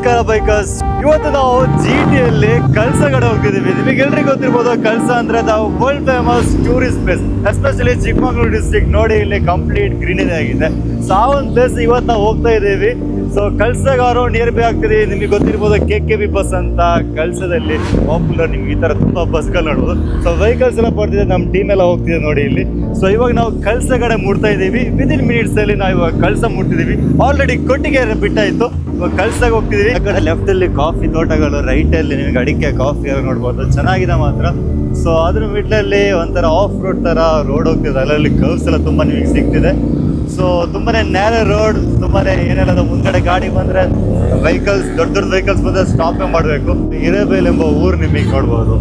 ನಮಸ್ಕಾರ ಬೈಕರ್ಸ್. ಇವತ್ತು ನಾವು GTಯಲ್ಲಿ ಕಳಸ ಕಡೆ ಹೋಗ್ತಿದ್ದೀವಿ. ನಿಮಗೆಲ್ರಿಗೂ ಗೊತ್ತಿರ್ಬೋದು, ಕಳಸ ಅಂದ್ರೆ ನಾವು world famous tourist place, especially Chikkamagaluru district. ನೋಡಿ ಇಲ್ಲಿ ಕಂಪ್ಲೀಟ್ ಗ್ರೀನರಿ ಆಗಿದೆ. ಸೊ ಆ ಒಂದು ಪ್ಲೇಸ್ ಇವತ್ತು ನಾವು ಹೋಗ್ತಾ ಇದ್ದೀವಿ. ಸೊ ಕಳಸಗಾರು ನಿಯರ್ ಬೈ ಆಗ್ತಿದೆ. ನಿಮಗೆ ಗೊತ್ತಿರ್ಬೋದು KKB ಬಸ್ ಅಂತ ಕಳಸದಲ್ಲಿ ಪಾಪ್ಯುಲರ್. ನಿಮ್ಗೆ ಈ ತರ ತುಂಬಾ ಬಸ್ಗಳು ನೋಡ್ಬೋದು. ಸೊ ವೆಹಿಕಲ್ಸ್ ಎಲ್ಲ ಬರ್ತಿದೆ, ನಮ್ಮ ಟೀಮ್ ಎಲ್ಲ ಹೋಗ್ತಿದೆ ನೋಡಿ ಇಲ್ಲಿ. ಸೊ ಇವಾಗ ನಾವು ಕಳಸ ಕಡೆ ಮುಟ್ತಾ ಇದ್ದೀವಿ. ವಿದಿನ್ ಮಿನಿಟ್ಸ್ ಅಲ್ಲಿ ನಾವು ಇವಾಗ ಕಳಸ ಮುಟ್ತಿದ್ದೀವಿ. ಆಲ್ರೆಡಿ ಕೊಟ್ಟಿಗೆ ಬಿಟ್ಟಾಯ್ತು, ಇವಾಗ ಕಳಸಾಗ ಹೋಗ್ತಿದೀವಿ. ಆ ಕಡೆ ಲೆಫ್ಟ್ ಅಲ್ಲಿ ಕಾಫಿ ತೋಟಗಳು, ರೈಟ್ ಅಲ್ಲಿ ನಿಮಗೆ ಅಡಿಕೆ ಕಾಫಿ ಎಲ್ಲ ನೋಡ್ಬೋದು, ಚೆನ್ನಾಗಿದೆ ಮಾತ್ರ. ಸೊ ಅದ್ರ ಮಿಡ್ಲಲ್ಲಿ ಒಂಥರ ಆಫ್ ರೋಡ್ ತರ ರೋಡ್ ಹೋಗ್ತಿದೆ. ಅಲ್ಲಲ್ಲಿ ಕರ್ವ್ಸ್ ಎಲ್ಲ ತುಂಬಾ ನಿಮಗೆ ಸಿಗ್ತಿದೆ. ಸೊ ತುಂಬಾನೇ ನ್ಯಾರೋ ರೋಡ್, ತುಂಬಾನೇ ಏನೆಲ್ಲ ಮುಂದ್ಗಡೆ ಗಾಡಿ ಬಂದ್ರೆ ವೆಹಿಕಲ್ಸ್, ದೊಡ್ಡ ದೊಡ್ಡ ವೆಹಿಕಲ್ಸ್ ಬಂದ್ರೆ ಸ್ಟಾಪ್ ಮಾಡಬೇಕು. ಹಿರೇಬೇಲ್ ಎಂಬ ಊರು ನಿಮಗೆ ನೋಡ್ಬೋದು.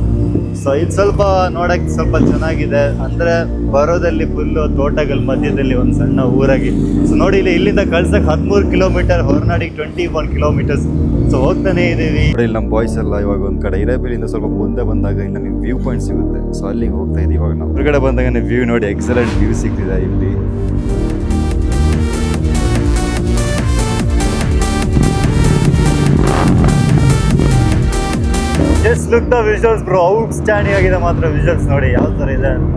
ಸೊ ಇದು ಸ್ವಲ್ಪ ನೋಡಕ್ಕೆ ಸ್ವಲ್ಪ ಚೆನ್ನಾಗಿದೆ. ಅಂದ್ರೆ ಬರೋದಲ್ಲಿ ಫುಲ್ಲು ತೋಟಗಳ ಮಧ್ಯದಲ್ಲಿ ಒಂದು ಸಣ್ಣ ಊರಾಗಿ. ಸೊ ನೋಡಿ ಇಲ್ಲಿಂದ ಕಳ್ಸಕ್ಕೆ 13 ಕಿಲೋಮೀಟರ್, ಹೊರನಾಡಿಗೆ 21 ಕಿಲೋಮೀಟರ್ಸ್. ಸೊ ಹೋಗ್ತಾನೆ ಇದೀವಿ. ಇಲ್ಲಿ ನಮ್ಮ ಬಾಯ್ಸ್ ಎಲ್ಲ ಇವಾಗ ಒಂದು ಕಡೆ ಹಿರೇಬೇಲಿಂದ ಸ್ವಲ್ಪ ಮುಂದೆ ಬಂದಾಗ ಇಲ್ಲಿ ನಮಗೆ ವ್ಯೂ ಪಾಯಿಂಟ್ ಸಿಗುತ್ತೆ. ಸೊ ಅಲ್ಲಿಗೆ ಹೋಗ್ತಾ ಇದೀವಿ. ಇವಾಗ ನಾವು ಹೊರಗಡೆ ಬಂದಾಗ ವ್ಯೂ ನೋಡಿ, ಎಕ್ಸಲೆಂಟ್ ವ್ಯೂ ಸಿಗ್ತಿದೆ ಇಲ್ಲಿ. Just look the visuals bro, outstanding ಆಗಿದೆ ಮಾತ್ರ ವಿಜುವಲ್ಸ್. ನೋಡಿ ಯಾವ ತರ ಇದೆ ಅಂತ.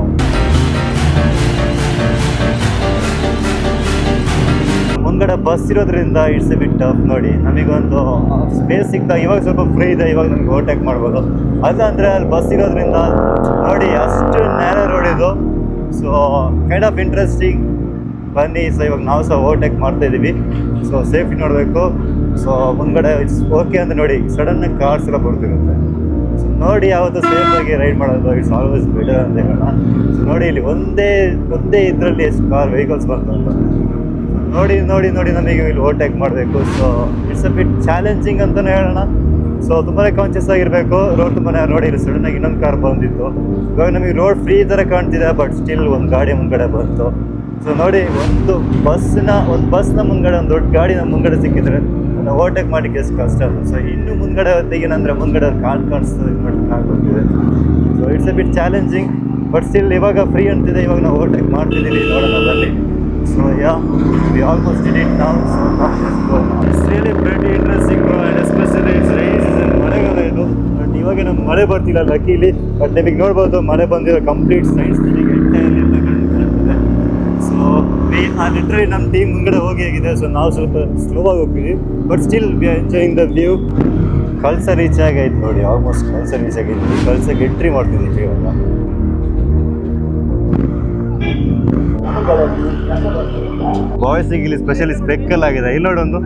ಮುಂದ್ಗಡೆ ಬಸ್ ಇರೋದ್ರಿಂದ ಇಟ್ಸ್ ಎ ಬಿಟ್ ಟಫ್. ನೋಡಿ ನಮಗೊಂದು ಸ್ಪೇಸ್ ಸಿಗ್ತಾ, ಇವಾಗ ಸ್ವಲ್ಪ ಫ್ರೀ ಇದೆ, ಇವಾಗ ನಮ್ಗೆ ಓವರ್ಟೇಕ್ ಮಾಡ್ಬೋದು. ಅದಂದ್ರೆ ಅಲ್ಲಿ ಬಸ್ ಇರೋದ್ರಿಂದ ನೋಡಿ ಅಷ್ಟು ನ್ಯಾರೋ ರೋಡ್ ಇದು. So kind of interesting. ಬನ್ನಿ. ಸೊ ಇವಾಗ ನಾವು ಸಹ ಓವರ್ಟೇಕ್ ಮಾಡ್ತಾ ಇದ್ದೀವಿ. ಸೊ ಸೇಫ್ಟಿ ನೋಡಬೇಕು. ಸೊ ಮುಂದ್ಗಡೆ ಇಟ್ಸ್ ಓಕೆ ಅಂತ ನೋಡಿ, ಸಡನ್ ಆಗಿ ಕಾರ್ಸ್ ಎಲ್ಲ ಬರ್ತಿರುತ್ತೆ. ಸೊ ನೋಡಿ ಯಾವತ್ತೂ ಸೇಫ್ ಆಗಿ ರೈಡ್ ಮಾಡೋದು ಇಟ್ಸ್ ಆಲ್ವೇಸ್ ಬೆಟರ್ ಅಂತ ಹೇಳೋಣ. ಸೊ ನೋಡಿ ಇಲ್ಲಿ ಒಂದೇ ಇದರಲ್ಲಿ ಎಷ್ಟು ವೆಹಿಕಲ್ಸ್ ಬಂತು ಅಂತ ನೋಡಿ ನೋಡಿ ನೋಡಿ ನಮಗೆ ಇಲ್ಲಿ ಓವರ್ಟೇಕ್ ಮಾಡಬೇಕು. So it's a bit challenging ಅಂತಲೇ ಹೇಳೋಣ. ಸೊ ತುಂಬಾ ಕಾನ್ಷಿಯಸ್ ಆಗಿರಬೇಕು. ರೋಡ್ ತುಂಬಾ ನೋಡಿ ಇಲ್ಲಿ ಸಡನ್ ಆಗಿ ಇನ್ನೊಂದು ಕಾರ್ ಬಂದಿತ್ತು. ಇವಾಗ ನಮಗೆ ರೋಡ್ ಫ್ರೀ ಥರ ಕಾಣ್ತಿದೆ, ಬಟ್ ಸ್ಟಿಲ್ ಒಂದು ಗಾಡಿ ಮುಂದ್ಗಡೆ ಬಂತು. ಸೊ ನೋಡಿ ಒಂದು ಬಸ್ನ ಮುಂದ್ಗಡೆ ಒಂದು ದೊಡ್ಡ ಗಾಡಿ ನಮ್ಮ ಮುಂದ್ಗಡೆ ಸಿಕ್ಕಿದ್ರೆ ನಾವು ಓವರ್ಟೇಕ್ ಮಾಡಲಿಕ್ಕೆ ಎಷ್ಟು ಕಷ್ಟ ಅದು. ಸೊ ಇನ್ನೂ ಮುಂದ್ಗಡೆ ತೆಗಿನಂದ್ರೆ ಮುಂದ್ಗಡೆ ಕಾಣಿಸ್ತದೆ ನೋಡಿ, ಕಾಣ್ತಿದೆ. So it's A bit challenging, but still ಇವಾಗ ಫ್ರೀ ಅಂತಿದೆ. ಇವಾಗ ನಾವು ಓವರ್ಟೇಕ್ ಮಾಡ್ತಿದ್ದೀವಿ, ನೋಡೋಣ ಬನ್ನಿ. So we almost did it now. So it's really pretty interesting and especially it's rainy season, ಮಳೆಗಾಲ ಇದು. ಬಟ್ ಇವಾಗ ನಮ್ಗೆ ಮಳೆ ಬರ್ತಿಲ್ಲ ಲಕ್ಕೀಲಿ. ಬಟ್ ನಿಮಗೆ ನೋಡ್ಬೋದು ಮಳೆ ಬಂದಿರೋ ಕಂಪ್ಲೀಟ್ ಸೈನ್ಸ್ ನಮಗೆ ಎಂಟೈರ್ಲಿ ಎಲ್ಲ ಕಾಣ್ತಿದೆ. ಸೊ ಲಿಟ್ರಲಿ ನಮ್ಮ ಟೀಮ್ ಮುಂಗಡೆ ಹೋಗಿ ಆಗಿದೆ. ಸೊ ನಾವು ಸ್ವಲ್ಪ ಸ್ಲೋ ಆಗಿ ಹೋಗ್ತೀವಿ, but still we are enjoying the view. Kalasa reach ಆಗೈತೆ ನೋಡಿ, ಆಲ್ಮೋಸ್ಟ್ ಕಳಸ ರೀಚ್ ಆಗಿದ್ವಿ. ಕಳಸಕ್ಕೆ ಎಂಟ್ರಿ ಮಾಡ್ತಿದ್ದೀವಿ ಇವಾಗ. ಬಾಯ್ಸಿಗೆ ಇಲ್ಲಿ ಸ್ಪೆಷಲಿ ಸ್ಪೆಕ್ಕಲ್ ಆಗಿದೆ. ಇಲ್ಲಿ ನೋಡೊಂದು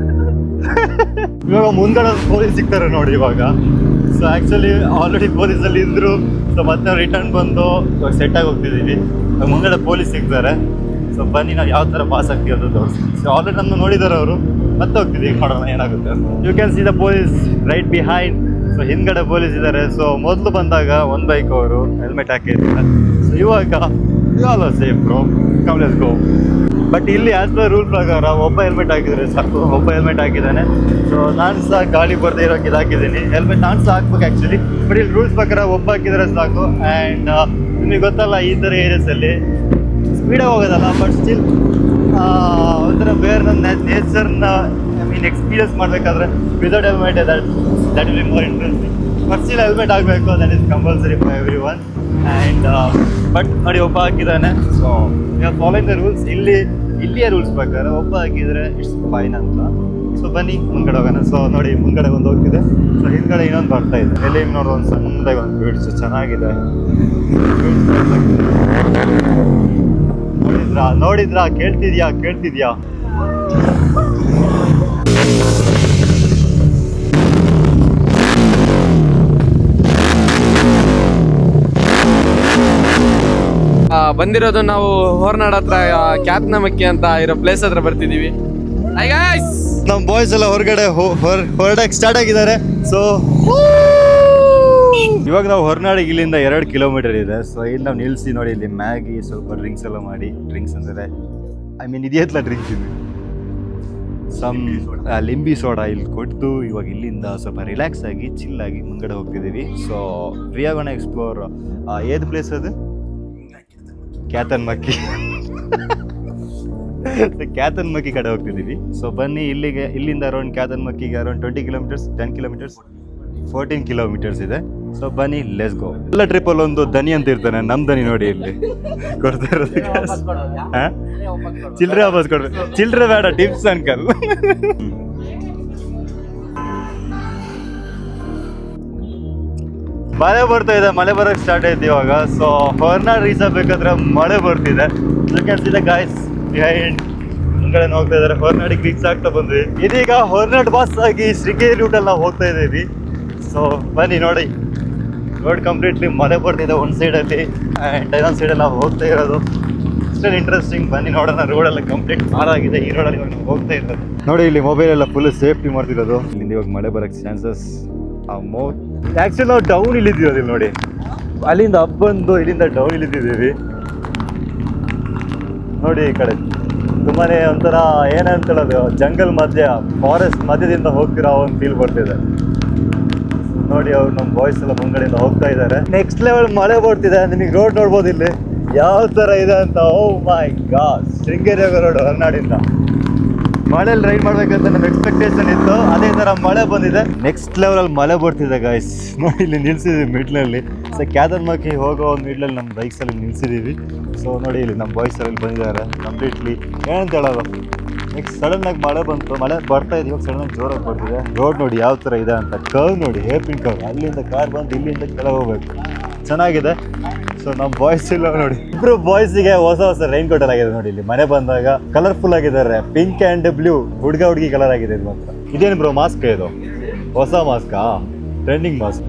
ಇವಾಗ ಮುಂದ್ಗಡೆ ಒಂದು ಪೊಲೀಸ್ ಸಿಗ್ತಾರೆ ನೋಡಿ ಇವಾಗ. ಸೊ ಆ್ಯಕ್ಚುಲಿ ಆಲ್ರೆಡಿ ಪೊಲೀಸಲ್ಲಿ ಇದ್ರು. ಸೊ ಮತ್ತೆ ರಿಟರ್ನ್ ಬಂದು ಇವಾಗ ಸೆಟ್ ಆಗಿ ಹೋಗ್ತಿದ್ದೀವಿ. ಮುಂದ್ಗಡೆ ಪೊಲೀಸ್ ಸಿಗ್ತಾರೆ. ಸೊ ಬನ್ನಿ ನಾವು ಯಾವ ಥರ ಪಾಸ್ ಆಗ್ತೀವಿ ಅದು ತೋರಿಸ್ತೀವಿ. ಸೊ ಆಲ್ರೆಡಿ ನಮ್ಮನ್ನು ನೋಡಿದ್ದಾರೆ ಅವರು, ಮತ್ತೆ ಹೋಗ್ತಿದ್ದೀವಿ, ನೋಡೋಣ ಏನಾಗುತ್ತೆ. You can see the police right behind. So ಹಿಂದ್ಗಡೆ ಪೊಲೀಸ್ ಇದ್ದಾರೆ. ಸೊ ಮೊದಲು ಬಂದಾಗ ಒಂದು ಬೈಕ್ ಅವರು ಹೆಲ್ಮೆಟ್ ಹಾಕಿರ್ತಾರೆ. ಸೊ ಇವಾಗ all safe bro, come let's go. But ಇಲ್ಲಿ ಆಸ್ ಪರ್ ರೂಲ್ ಪ್ರಕಾರ ಒಬ್ಬ ಹೆಲ್ಮೆಟ್ ಹಾಕಿದ್ರೆ ಸಾಕು. ಒಬ್ಬ ಹೆಲ್ಮೆಟ್ ಹಾಕಿದ್ದಾನೆ. ಸೊ ನಾನು ಸಹ ಗಾಡಿ ಬರ್ದೇ ಇರೋಕೆ ಇದು ಹಾಕಿದ್ದೀನಿ ಹೆಲ್ಮೆಟ್. ನಾನು ಸಹ ಹಾಕ್ಬೇಕು ಆ್ಯಕ್ಚುಲಿ, ಬಟ್ ಇಲ್ಲಿ ರೂಲ್ಸ್ ಪ್ರಕಾರ ಒಬ್ಬ ಹಾಕಿದರೆ ಸಾಕು. ಆ್ಯಂಡ್ ನಿಮಗೆ ಗೊತ್ತಲ್ಲ ಈ ಥರ ಏರಿಯಾಸಲ್ಲಿ ಸ್ಪೀಡಾಗಿ ಹೋಗೋದಲ್ಲ, ಬಟ್ ಸ್ಟಿಲ್ ಒಂಥರ ಬೇರೆ ನಮ್ಮ ನೇಚರ್ನ ಎಕ್ಸ್ಪೀರಿಯನ್ಸ್ ಮಾಡಬೇಕಾದ್ರೆ without helmet that will be more interesting. But still helmet ಆಗಬೇಕು, that is compulsory for everyone. And but ನೋಡಿ ಒಬ್ಬ ಹಾಕಿದ್ದಾನೆ. So we are following the rules. ಇಲ್ಲಿಯ ರೂಲ್ಸ್ ಪ್ರಕಾರ ಒಬ್ಬ ಹಾಕಿದರೆ ಇಟ್ಸ್ ಫೈನ್ ಅಂತ. ಸೊ ಬನ್ನಿ ಮುಂದ್ಗಡೆ ಹೋಗೋಣ. ಸೊ ನೋಡಿ ಮುಂದ್ಗಡೆ ಒಂದು ಹೋಗ್ತಿದೆ. ಸೊ ಹಿಂದ್ಗಡೆ ಇನ್ನೊಂದು ಬರ್ತಾ ಇದೆ. ಎಲ್ಲಿ ನೋಡೋ ಒಂದು ಸಣ್ಣದಾಗಿ ಒಂದು ಬೀಡ್ಸ್ ಚೆನ್ನಾಗಿದೆ. ನೋಡಿದ್ರಾ ಕೇಳ್ತಿದ್ಯಾ? ಬಂದಿರೋದು ನಾವು ಹೊರನಾಡ್ ಹತ್ರ ಕ್ಯಾತ್ನಮಕ್ಕಿ ಅಂತ ಇರೋ ಪ್ಲೇಸ್ ಹತ್ರ ಬರ್ತಿದೀವಿ. ನಮ್ಮ ಬಾಯ್ಸ್ ಎಲ್ಲ ಹೊರಗಡೆ ಹೊರಡಕ್ಕೆ ಸ್ಟಾರ್ಟ್ ಆಗಿದ್ದಾರೆ. ಸೊ ಇವಾಗ ನಾವು ಹೊರನಾಡಿಗೆ ಇಲ್ಲಿಂದ 2 ಕಿಲೋಮೀಟರ್ ಇದೆ. ಸೊ ಇಲ್ಲಿ ನಾವು ನಿಲ್ಲಿಸಿ ನೋಡಿ, ಇಲ್ಲಿ ಮ್ಯಾಗಿ ಸ್ವಲ್ಪ ಡ್ರಿಂಕ್ಸ್ ಎಲ್ಲ ಮಾಡಿ, ಡ್ರಿಂಕ್ಸ್ ಅಂದರೆ ಇದೆಯಲ್ಲ ಡ್ರಿಂಕ್ಸ್ ಇದೆ, ಲಿಂಬಿ ಸೋಡಾ ಇಲ್ಲಿ ಕೊಟ್ಟು ಇವಾಗ ಇಲ್ಲಿಂದ ಸ್ವಲ್ಪ ರಿಲ್ಯಾಕ್ಸ್ ಆಗಿ ಚಿಲ್ಲಾಗಿ ಮುಂದ್ಗಡೆ ಹೋಗ್ತಿದ್ದೀವಿ. So we are gonna explore ಏದು ಪ್ಲೇಸ್ ಅದು ಕ್ಯಾತನ್ಮಕ್ಕಿ. ಕ್ಯಾತನ್ಮಕ್ಕಿ ಕಡೆ ಹೋಗ್ತಿದ್ದೀವಿ. ಸೊ ಬನ್ನಿ ಇಲ್ಲಿಂದ ಅರೌಂಡ್ ಕ್ಯಾತನ್ಮಕ್ಕಿಗೆ ಅರೌಂಡ್ 20 ಕಿಲೋಮೀಟರ್ಸ್, 10 ಕಿಲೋಮೀಟರ್ಸ್, 14 ಕಿಲೋಮೀಟರ್ಸ್ ಇದೆ. ಸೊ ಬನ್ನಿ ಲೆಟ್ಸ್ ಗೋ. ಎಲ್ಲ ಟ್ರಿಪ್ಪಲ್ಲಿ ಒಂದು ದನಿ ಅಂತ ಇರ್ತಾನೆ, ನಮ್ ದನಿ ನೋಡಿ ಇಲ್ಲಿ ಕೊಡ್ತಾ ಇರೋದು. ಚಿಲ್ಲರೆ ವಾಪಸ್ ಕೊಡ್ಬೇಕು, ಚಿಲ್ಲರೆ ಬೇಡ, ಟಿಪ್ಸ್ ಅಂಕಲ್. ಮಳೆ ಬರ್ತಾ ಇದೆ, ಮಳೆ ಬರೋಕ್ಕೆ ಸ್ಟಾರ್ಟ್ ಆಯ್ತು ಇವಾಗ. ಸೊ ಹೊರನಾಡ್ ರೀಚ್ ಆಗ್ಬೇಕಾದ್ರೆ ಮಳೆ ಬರ್ತಿದೆ. ಗಾಯ್ಸ್ ಬಿಹೈಂಡ್ ಮುಂಗಡೆ ಹೋಗ್ತಾ ಇದಾರೆ. ಹೊರನಾಡಿಗೆ ರೀಚ್ ಆಗ್ತಾ ಬಂದ್ವಿ. ಇದೀಗ ಹೊರನಾಡ್ ಬಸ್ ಆಗಿ ಶೃಂಗೇರಿ ರೂಟಲ್ಲಿ ನಾವು ಹೋಗ್ತಾ ಇದ್ದೀವಿ. ಸೊ ಬನ್ನಿ ನೋಡಿ, ರೋಡ್ ಕಂಪ್ಲೀಟ್ಲಿ ಮಳೆ ಬರ್ತಿದೆ ಒಂದು ಸೈಡಲ್ಲಿ ಆ್ಯಂಡ್ ಇನ್ನೊಂದು ಸೈಡಲ್ಲಿ ನಾವು ಹೋಗ್ತಾ ಇರೋದು. ಅಷ್ಟೇ ಇಂಟ್ರೆಸ್ಟಿಂಗ್. ಬನ್ನಿ ನೋಡೋಣ. ರೋಡೆಲ್ಲ ಕಂಪ್ಲೀಟ್ ಆಗಿದೆ. ಈ ರೋಡಲ್ಲಿ ಇವಾಗ ನಾವು ಹೋಗ್ತಾ ಇರೋದು. ನೋಡಿ ಇಲ್ಲಿ ಮೊಬೈಲ್ ಎಲ್ಲ ಫುಲ್ ಸೇಫ್ಟಿ ಮಾಡ್ತಿರೋದು. ಇಲ್ಲಿಂದ ಇವಾಗ ಮಳೆ ಬರೋಕ್ಕೆ ಚಾನ್ಸಸ್ ಆ್ಯಕ್ಚುಲಿ ನಾವು ಡೌನ್ ಇಲ್ಲಿದ್ದೀವಿ ನೋಡಿ. ಅಲ್ಲಿಂದ ಅಪ್ ಬಂದು ಇಲ್ಲಿಂದ ಡೌನ್ ಇಲ್ಲಿದ್ದೀವಿ ನೋಡಿ. ಈ ಕಡೆ ತುಂಬಾ ಒಂಥರ ಏನಂತ ಹೇಳೋದು, ಜಂಗಲ್ ಮಧ್ಯ, ಫಾರೆಸ್ಟ್ ಮಧ್ಯದಿಂದ ಹೋಗ್ತಿರೋ ಒಂದು ಫೀಲ್ ಬರ್ತಿದೆ ನೋಡಿ. ಅವ್ರು ನಮ್ಮ ಬಾಯ್ಸ್ ಎಲ್ಲ ಮುಂಗಡೆಯಿಂದ ಹೋಗ್ತಾ ಇದ್ದಾರೆ. ನೆಕ್ಸ್ಟ್ ಲೆವೆಲ್ ಮಳೆ ಬರ್ತಿದೆ. ನಿಮಗೆ ರೋಡ್ ನೋಡ್ಬೋದು ಇಲ್ಲಿ ಯಾವ ಥರ ಇದೆ ಅಂತ. ಓ ಮೈ ಗಾಡ್, ಶೃಂಗೇರಿ ರೋಡ್ ಹೊರನಾಡಿಂದ. ಮಳೆಯಲ್ಲಿ ರೈಡ್ ಮಾಡ್ಬೇಕಂತ ನಮ್ಮ ಎಕ್ಸ್ಪೆಕ್ಟೇಷನ್ ಇತ್ತು, ಅದೇ ಥರ ಮಳೆ ಬಂದಿದೆ. ನೆಕ್ಸ್ಟ್ ಲೆವೆಲಲ್ಲಿ ಮಳೆ ಬರ್ತಿದೆ ಗಾಯ್ಸ್. ನೋಡಿ ಇಲ್ಲಿ ನಿಲ್ಸಿದ್ದೀವಿ ಮಿಡ್ಲಲ್ಲಿ. ಸೊ ಕ್ಯಾತನ್ಮಕ್ಕಿ ಹೋಗೋ ಒಂದು ಮಿಡ್ಲಲ್ಲಿ ನಮ್ಮ ಬೈಕ್ಸಲ್ಲಿ ನಿಲ್ಸಿದ್ದೀವಿ. ಸೊ ನೋಡಿ ಇಲ್ಲಿ ನಮ್ಮ ಬಾಯ್ಸ್ ಅಲ್ಲಿ ಬಂದಿದ್ದಾರೆ ಕಂಪ್ಲೀಟ್ಲಿ. ಏನಂತ ಹೇಳೋದು, ನೆಕ್ಸ್ಟ್ ಸಡನ್ನಾಗಿ ಮಳೆ ಬಂತು, ಮಳೆ ಬರ್ತಾ ಇದೆ. ಇವಾಗ ಸಡನ್ನಾಗಿ ಜೋರಾಗಿ ಬರ್ತಿದೆ. ರೋಡ್ ನೋಡಿ ಯಾವ ಥರ ಇದೆ ಅಂತ. ಕರ್ವ್ ನೋಡಿ, ಹೇರ್ ಪಿನ್ ಕರ್ವ್. ಅಲ್ಲಿಂದ ಕಾರ್ ಬಂದು ಇಲ್ಲಿಂದ ಕೆಳಗೆ ಹೋಗ್ಬೇಕು. ಚೆನ್ನಾಗಿದೆ. ಸೊ ನಮ್ಮ ಬಾಯ್ಸ್ ಇಲ್ಲ ನೋಡಿ, ಇಬ್ರು ಬಾಯ್ಸಿಗೆ ಹೊಸ ರೈನ್ ಕೋಟ್ ಆಗಿದೆ ನೋಡಿ. ಇಲ್ಲಿ ಮನೆ ಬಂದಾಗ ಕಲರ್ಫುಲ್ ಆಗಿದ್ದಾರೆ. ಪಿಂಕ್ ಆ್ಯಂಡ್ ಬ್ಲೂ, ಹುಡುಗಿ ಕಲರ್ ಆಗಿದೆ ಇದು ಮಾತ್ರ. ಇದೇನು ಬ್ರೋ ಮಾಸ್ಕ್? ಇದು ಹೊಸ ಮಾಸ್ಕಾ? Trending mask.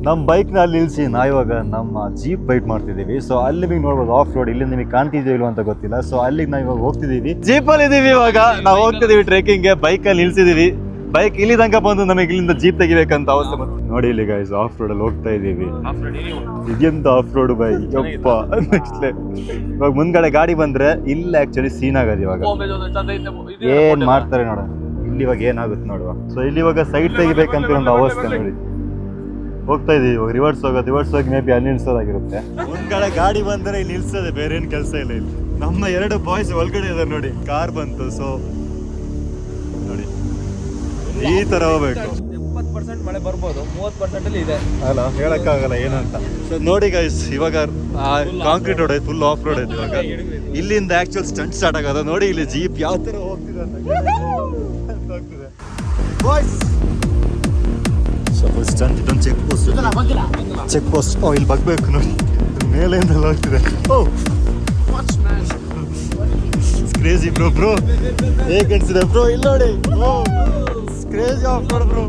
ನಮ್ಮ ಬೈಕ್ನ ಅಲ್ಲಿ ನಿಲ್ಲಿಸಿ ಇವಾಗ ನಮ್ಮ ಜೀಪ್ ಬೈಟ್ ಮಾಡ್ತಿದ್ದೀವಿ. ಸೊ ಅಲ್ಲಿ ನಿಮಗೆ ನೋಡ್ಬೋದು ಆಫ್ ರೋಡ್. ಇಲ್ಲಿ ನಿಮಗೆ ಕಾಣ್ತಿದ್ದೀವಿ ಇಲ್ವ ಅಂತ ಗೊತ್ತಿಲ್ಲ. ಸೊ ಅಲ್ಲಿಗೆ ನಾವು ಇವಾಗ ಹೋಗ್ತಿದ್ದೀವಿ. ಜೀಪಲ್ಲಿ ಇದ್ದೀವಿ ಇವಾಗ. ನಾವು ಹೋಗ್ತಿದ್ದೀವಿ ಟ್ರೆಕ್ಕಿಂಗ್ಗೆ. ಬೈಕಲ್ಲಿ ನಿಲ್ಸಿದ್ದೀವಿ. ಬೈಕ್ ಇಲ್ಲಿ ತನಕ ಬಂದು ನಮಗೆ ಇಲ್ಲಿಂದ ಜೀಪ್ ತೆಗಿಬೇಕಂತ ಅವಸ್ಥೆ ಬಂತು ನೋಡಿ. ಇಲ್ಲಿ ಗೈಸ್ ಆಫ್ ರೋಡಲ್ಲಿ ಹೋಗ್ತಾ ಇದ್ದೀವಿ. ಇದೆಂತ ಆಫ್ ರೋಡ್ ಬೈ ಯಪ್ಪ. ನೆಕ್ಸ್ಟ್ ಇವಾಗ ಮುಂದ್ಗಡೆ ಗಾಡಿ ಬಂದ್ರೆ ಇಲ್ಲ ಆಕ್ಚುಲಿ ಸೀನ್ ಆಗೋದು. ಇವಾಗ ಏನ್ ಮಾಡ್ತಾರೆ ನೋಡ. ಇಲ್ಲಿ ಇವಾಗ ಏನಾಗುತ್ತೆ ನೋಡುವ. ಸೊ ಇಲ್ಲಿ ಇವಾಗ ಸೈಡ್ ತೆಗಿಬೇಕಂತ ಒಂದು ಅವಸ್ಥೆ ನೋಡಿ. ಹೋಗ್ತಾ ಇದೀವಿ ಇವಾಗ. ರಿವರ್ಸ್ ಹೋಗಿ ಮೇ ಬಿ ಅಲ್ಲಿ ನಿಲ್ಸೋದಾಗಿರುತ್ತೆ. ಮುಂದ್ಗಡೆ ಗಾಡಿ ಬಂದ್ರೆ ಇಲ್ಲಿ ನಿಲ್ಸೋದೆ, ಬೇರೆ ಏನು ಕೆಲಸ ಇಲ್ಲ ಇಲ್ಲಿ. ನಮ್ಮ 2 ಬಾಯ್ಸ್ ಒಳಗಡೆ ಇದಾರೆ ನೋಡಿ. ಕಾರ್ ಬಂತು. ಸೊ ನೋಡಿ ಈ ತರ ಹೋಗ್ಬೇಕು. 70% ಮಳೆ ಬರ್ಬೋದು, 30% ಅಲ್ಲಿ ಇದೆ ಅಲ್ಲ, ಹೇಳಕ್ಕಾಗಲ್ಲ ಏನಂತ. ಸೊ ನೋಡಿ ಗೈಸ್, ಇವಾಗ ಕಾಂಕ್ರೀಟ್ ರೋಡ್ ಐತೆ, ಫುಲ್ ಆಫ್ ರೋಡ್ ಐತೆ. ಇವಾಗ ಇಲ್ಲಿಂದ ಆಕ್ಚುಲ್ ಸ್ಟಂಟ್ ಸ್ಟಾರ್ಟ್ ಆಗೋದು ನೋಡಿ. ಇಲ್ಲಿ ಜೀಪ್ ಯಾವ ತರ ಹೋಗ್ತಿದೆ ಅಂತ ಹೋಗ್ತಿದೆ ಬಾಯ್ಸ್. So full stunt. ಇದೊಂದು ಚೆಕ್ ಪೋಸ್ಟ್. ಓ ಇಲ್ಲಿ ಬಗ್ಬೇಕು ನೋಡಿ, ಮೇಲೆಯಿಂದ ಹೋಗ್ತಿದೆ. ಓ ಕ್ರೇಜಿ ಬ್ರೋ ಹೇಗೆ ಅನ್ಸಿದೆ ಬ್ರೋ? ಇಲ್ಲಿ ನೋಡಿ, crazy of road bro.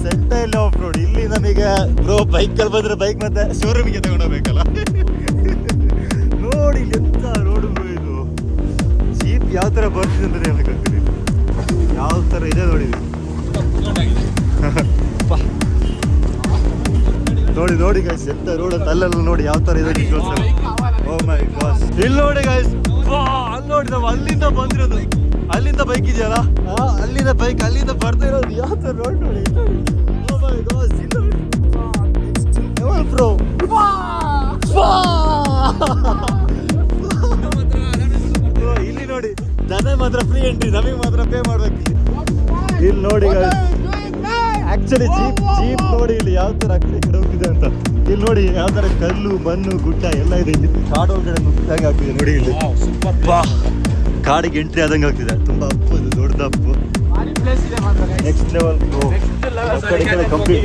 Centre of road. ಇಲ್ಲಿ ನಮಗೆ ಬ್ರೋ ಬೈಕಲ್ಲಿ ಬಂದ್ರೆ ಬೈಕ್ ಮತ್ತೆ ಶೋರೂಮಿಗೆ ತಗೊಂಡೋಗ್ಬೇಕಲ್ಲ. ನೋಡಿ ಇಲ್ಲಿ ಎಂತ ರೋಡ್ ಬ್ರೋ ಇದು. ಜೀಪ್ ಯಾವ ಥರ ಬರ್ತಿದೆ ಅಂತ ಹೇಳಕ್ಕಾಗ್ತದೆ. ಯಾವ ಥರ ಇದೆ ನೋಡಿ. ನೋಡಿ ಗೈಸ್ ಎಂತ ರೋಡ್ ಅಂತ. ಅಲ್ಲೆಲ್ಲ ನೋಡಿ ಯಾವ ಥರ ಇದೆ. ಓ ಮೈ ಗಾಡ್, ಇಲ್ಲಿ ನೋಡಿ ಗೈಸ್. ಅಲ್ಲಿ ನೋಡಿ, ನಾವು ಅಲ್ಲಿಂದ ಬಂದಿರೋದು. ಅಲ್ಲಿಂದ ಬೈಕ್ ಇದೆಯಲ್ಲ, ಅಲ್ಲಿಂದ ಬೈಕ್ ಅಲ್ಲಿಂದ ಬರ್ತಾ ಇರೋದು. ಯಾವ ಥರ ರೋಡ್ ನೋಡಿ. ಓ ಮೈ ಗಾಡ್, ಬ್ರೋ. ಇಲ್ಲಿ ನೋಡಿ, ಜನ ಮಾತ್ರ ಫ್ರೀ ಎಂಟ್ರಿ, ನಮಗೆ ಮಾತ್ರ ಪೇ ಮಾಡ್ಬೇಕು. ಇಲ್ಲಿ ನೋಡಿ ಆಕ್ಚುಲಿ ಜೀಪ್ ನೋಡಿ ಇಲ್ಲಿ ಯಾವ ತರ ಕಡೆ ಹೋಗ್ತಿದೆ ಅಂತ. ಇಲ್ಲಿ ನೋಡಿ ಯಾವ ತರ ಕಲ್ಲು, ಮಣ್ಣು, ಗುಡ್ಡ ಎಲ್ಲ ಇದೆ. ಇಲ್ಲಿ ಕಾಡೊಳಗಡೆ ನುಗ್ಗಿದಂಗೆ ಆಗ್ತಿದೆ ನೋಡಿ. ಇಲ್ಲಿ ಕಾಡಿಗೆ ಎಂಟ್ರಿ ಆದಂಗೆ ಆಗ್ತಿದೆ. ತುಂಬಾ ಅಪ್ಪು, ಇದು ದೊಡ್ಡ Appu. Next level bro. Complete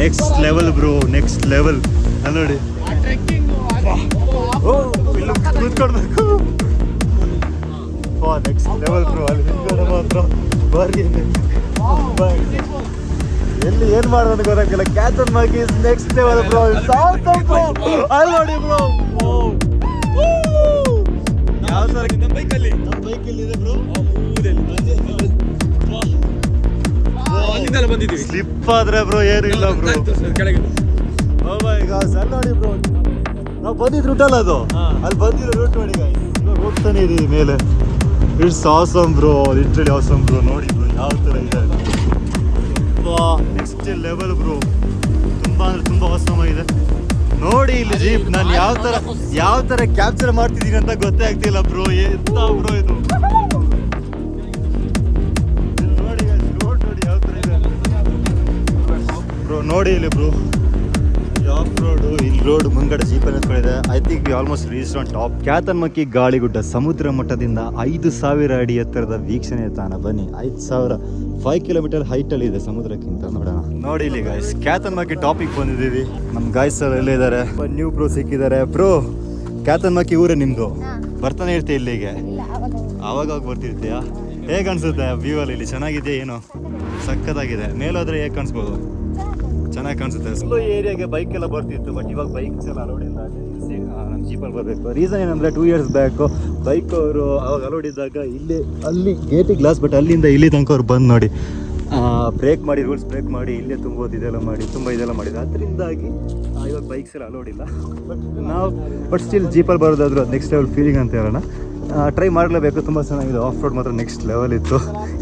next level bro, next level. ನೋಡಿ ಕೂತ್ಕೊಡ್ಬೇಕು. Next level bro. ಅಲ್ಲಿ ನಿಂತ್ಕೊಂಡ್ರೆ ಮಾತ್ರ ಬಾರಿ. ಎಲ್ಲಿ ಏನ್ ಮಾಡೋದು ಗೊತ್ತಾಗಿಲ್ಲ. ಕ್ಯಾತನ್ಮಕ್ಕಿ ನೆಕ್ಸ್ಟ್ ಲೆವೆಲ್ ಬ್ರೋ. ಅಲ್ಲಿ ನೋಡಿ ಬ್ರೋ, ಯಾವ ತರ ನಮ್ಮ ಬೈಕಲ್ಲಿ ಇದೆ ಬ್ರೋ. ಸ್ಲಿಪ್ ಆದ್ರೆ ಬ್ರೋ ಏನು ಇಲ್ಲ ಬ್ರೋ. ಓ ಮೈ ಗಾಡ್, ಅಲ್ಲಿ ನೋಡಿ ಬ್ರೋ. ನಾವು ಬಂದಿದ್ ರೂಟಲ್ಲ ಅದು, ಅಲ್ಲಿ ಬಂದಿರೋ ರೂಟ್ ನೋಡಿ ಗಾಯ್ಸ್. ಇವಾಗ ಹೋಗ್ತಾನೆ ಇದೀವಿ ಮೇಲೆ. It's awesome bro, literally awesome bro. ನೋಡಿ ಬ್ರೋ ಯಾವ ಥರ ಇದೆ. Next level bro. ತುಂಬ ಅಂದ್ರೆ ತುಂಬ ಅವಸರವಾಗಿದೆ. ನೋಡಿ ಇಲ್ಲಿ ಜೀಪ್ ನಾನು ಯಾವ ತರ ಕ್ಯಾಪ್ಚರ್ ಮಾಡ್ತಿದ್ದೀನಿ ಅಂತ ಗೊತ್ತೇ ಆಗ್ತಿಲ್ಲ ಬ್ರೋ. ಎಂತ ಬ್ರೋ ಇದು ನೋಡಿ ರೋಡ್ ನೋಡಿ ಯಾವ ತರ ಇದೆ ಬ್ರೋ. ನೋಡಿ ಇಲ್ಲಿ ಬ್ರೋ ಆಫ್ ರೋಡು, ಇಲ್ಲಿ ರೋಡ್ ಮುಂದ್ಗಡೆ ಜೀಪ್ ನಿಂತ್ಕೊಂಡಿದೆ. I think we almost reach on top. Kyatanmakki Galigudda ಸಮುದ್ರ ಮಟ್ಟದಿಂದ 5,000 ಅಡಿ ಎತ್ತರದ ವೀಕ್ಷಣೆ ತಾಣ. ಬನ್ನಿ, 5,000 5 ಕಿಲೋಮೀಟರ್ ಹೈಟ್ ಅಲ್ಲಿ ಇದೆ ಸಮುದ್ರಕ್ಕಿಂತ. ನೋಡೋಣ. ನೋಡಿ ಇಲ್ಲಿ ಗಾಯ್ಸ್ ಕ್ಯಾತನ್ಮಕ್ಕಿ ಟಾಪಿಗೆ ಬಂದಿದ್ದೀವಿ. ನಮ್ಮ ಗಾಯ್ಸ್ ಎಲ್ಲ ಇದ್ದಾರೆ. ನ್ಯೂ ಬ್ರೋ ಸಿಕ್ಕಿದ್ದಾರೆ. ಬ್ರೋ ಕ್ಯಾತನ್ಮಕ್ಕಿ ಊರೇ ನಿಮ್ದು? ಬರ್ತಾನೆ ಇರ್ತೀಯ ಇಲ್ಲಿಗೆ? ಅವಾಗ ಬರ್ತಿರ್ತೀಯಾ? ಹೇಗೆ ಅನ್ಸುತ್ತೆ ವ್ಯೂ ಅಲ್ಲಿ? ಇಲ್ಲಿ ಚೆನ್ನಾಗಿದೆಯಾ? ಏನು ಸಕ್ಕತ್ತಾಗಿದೆ. ಮೇಲೋದ್ರೆ ಹೇಗೆ ಕಾಣಿಸ್ಬೋದು? ಚೆನ್ನಾಗಿ ಕಾಣಿಸುತ್ತೆ. ಸ್ಲೋ ಏರಿಯಾಗೆ ಬೈಕ್ ಎಲ್ಲ ಬರ್ತಿತ್ತು, ಬಟ್ ಇವಾಗ ಬೈಕ್ಸ್ ಎಲ್ಲ ಅಲೋಡ್ ಇಲ್ಲ. ನಮ್ಮ ಜೀಪಲ್ಲಿ ಬರಬೇಕು. ರೀಸನ್ ಏನಂದರೆ 2 years ಬ್ಯಾಕು ಬೈಕ್ ಅವರು ಅವಾಗ ಅಲೋಡ್ ಇದ್ದಾಗ ಅಲ್ಲಿ ಗೇಟಿಗೆ ಗ್ಲಾಸ್, ಬಟ್ ಅಲ್ಲಿಂದ ಇಲ್ಲಿ ತನಕ ಅವ್ರು ಬಂದು ನೋಡಿ ಬ್ರೇಕ್ ಮಾಡಿ, ರೂಲ್ಸ್ ಬ್ರೇಕ್ ಮಾಡಿ, ಇಲ್ಲೇ ತುಂಬೋದು ಇದೆಲ್ಲ ಮಾಡಿದ್ರು. ಅದರಿಂದಾಗಿ ಇವಾಗ ಬೈಕ್ಸ್ ಎಲ್ಲ ಅಲೋಡ್ ಇಲ್ಲ. ಬಟ್ ಸ್ಟಿಲ್ ಜೀಪಲ್ಲಿ ಬರೋದಾದ್ರು ಅದು ನೆಕ್ಸ್ಟ್ ಲೆವೆಲ್ ಫೀಲಿಂಗ್ ಅಂತ ಹೇಳೋಣ. ಟ್ರೈ ಮಾಡಲೇಬೇಕು. ತುಂಬ ಚೆನ್ನಾಗಿದೆ. ಆಫ್ ರೋಡ್ ಮಾತ್ರ ನೆಕ್ಸ್ಟ್ ಲೆವೆಲ್ ಇತ್ತು.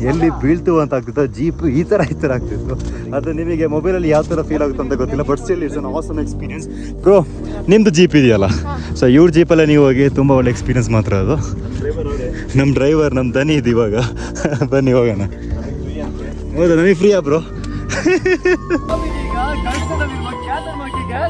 ಎಲ್ಲಿ ಬೀಳ್ತು ಅಂತ ಆಗ್ತಿತ್ತು ಜೀಪ್ ಈ ಥರ ಆಗ್ತಿತ್ತು. ಅದು ನಿಮಗೆ ಮೊಬೈಲಲ್ಲಿ ಯಾವ ಥರ ಫೀಲ್ ಆಗುತ್ತೆ ಅಂತ ಗೊತ್ತಿಲ್ಲ, but still it's an awesome experience. Bro ನಿಮ್ಮದು ಜೀಪ್ ಇದೆಯಲ್ಲ, ಸೊ ಇವ್ರ ಜೀಪಲ್ಲೇ ನೀವು ಹೋಗಿ ತುಂಬ ಒಳ್ಳೆ ಎಕ್ಸ್ಪೀರಿಯನ್ಸ್ ಮಾತ್ರ ಅದು. ನಮ್ಮ ಡ್ರೈವರ್ ನಮ್ಮ ದನಿ ಇದು ಇವಾಗ. ಬನ್ನಿ ಹೋಗೋಣ. ಹೌದಾ, ನನಗೆ ಫ್ರೀಯಾ ಬ್ರೋ? ಈಗ